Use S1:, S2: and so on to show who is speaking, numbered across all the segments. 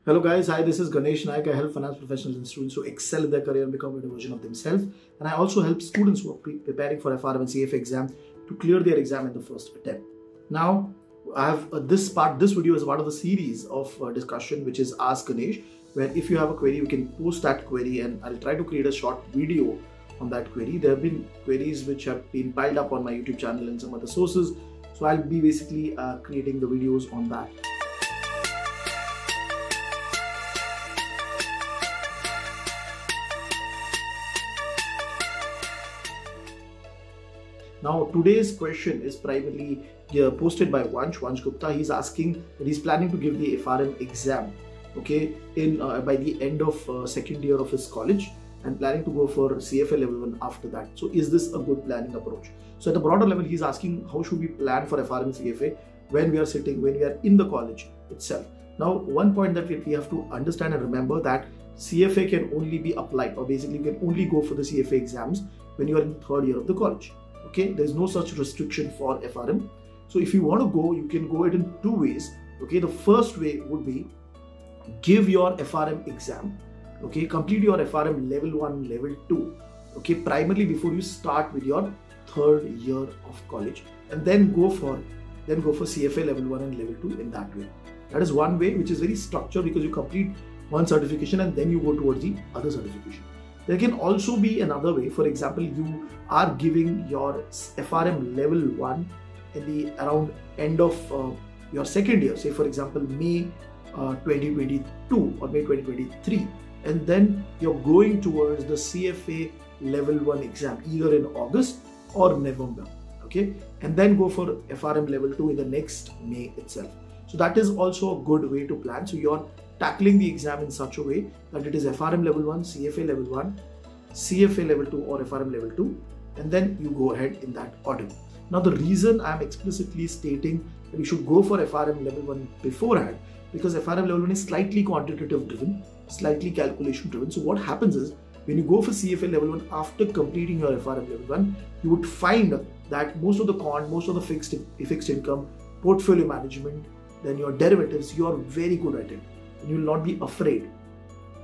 S1: Hello guys, hi, this is Ganesh Naik. I help finance professionals and students to excel in their career and become a better version of themselves. And I also help students who are preparing for FRM CFA exam to clear their exam in the first attempt. Now, I have this video is part of the series of discussion which is Ask Ganesh, where if you have a query, you can post that query and I'll try to create a short video on that query. There have been queries which have been piled up on my YouTube channel and some other sources. So I'll be basically creating the videos on that. Now today's question is primarily posted by Vansh Gupta. He's asking that he's planning to give the FRM exam, okay, in by the end of second year of his college and planning to go for CFA level 1 after that. So is this a good planning approach? So at the broader level, he's asking how should we plan for FRM CFA when we are in the college itself. Now one point that we have to understand and remember that CFA can only be applied, or basically you can only go for the CFA exams when you are in the third year of the college. Okay, there's no such restriction for FRM. So if you want to go, you can go it in two ways. Okay, the first way would be give your FRM exam. Okay, complete your FRM level 1, level 2. Okay, primarily before you start with your third year of college, and then go for CFA level 1 and level 2 in that way. That is one way which is very structured, because you complete one certification and then you go towards the other certification. There can also be another way. For example, you are giving your FRM level 1 in the around end of your second year, say for example May 2022 or May 2023, and then you're going towards the CFA level 1 exam either in August or November, okay, and then go for FRM level 2 in the next May itself. So that is also a good way to plan. So you're tackling the exam in such a way that it is FRM level 1, CFA level 1, CFA level 2 or FRM level 2, and then you go ahead in that order. Now the reason I'm explicitly stating that you should go for FRM level 1 beforehand, because FRM level 1 is slightly quantitative driven, slightly calculation driven. So what happens is, when you go for CFA level 1 after completing your FRM level 1, you would find that most of the fixed income, portfolio management, then your derivatives, you are very good at it. And you will not be afraid,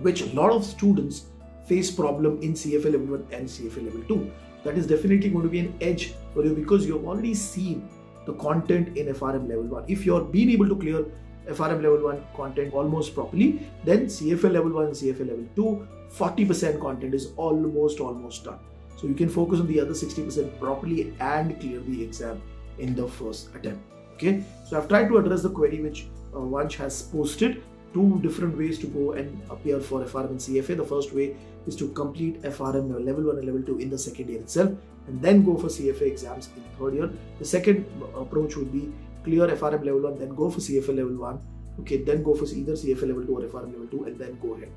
S1: which a lot of students face problem in CFA level 1 and CFA level 2. That is definitely going to be an edge for you, because you have already seen the content in FRM level 1. If you are being able to clear FRM level 1 content almost properly, then CFA level 1 and CFA level 2, 40% content is almost done. So you can focus on the other 60% properly and clear the exam in the first attempt. Okay, so I've tried to address the query which Vansh has posted. Two different ways to go and appear for FRM and CFA. The first way is to complete FRM level 1 and level 2 in the second year itself, and then go for CFA exams in third year. The second approach would be clear FRM level 1, then go for CFA level 1. Okay, then go for either CFA level 2 or FRM level 2, and then go ahead.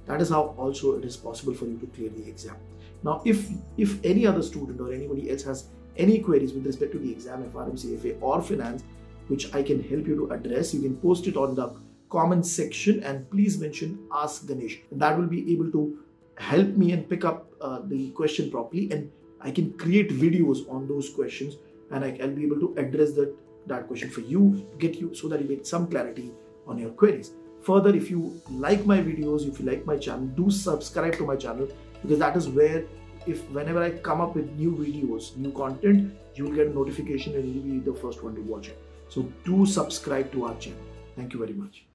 S1: That is how also it is possible for you to clear the exam. Now, if any other student or anybody else has any queries with respect to the exam, FRM, CFA or finance, which I can help you to address, you can post it on the comment section and please mention Ask Ganesh. That will be able to help me and pick up the question properly, and I can create videos on those questions, and I'll be able to address that question for you, get you, so that you get some clarity on your queries. Further, if you like my videos, if you like my channel, do subscribe to my channel, because that is where whenever I come up with new videos, new content, you will get a notification and you'll be the first one to watch it. So do subscribe to our channel. Thank you very much.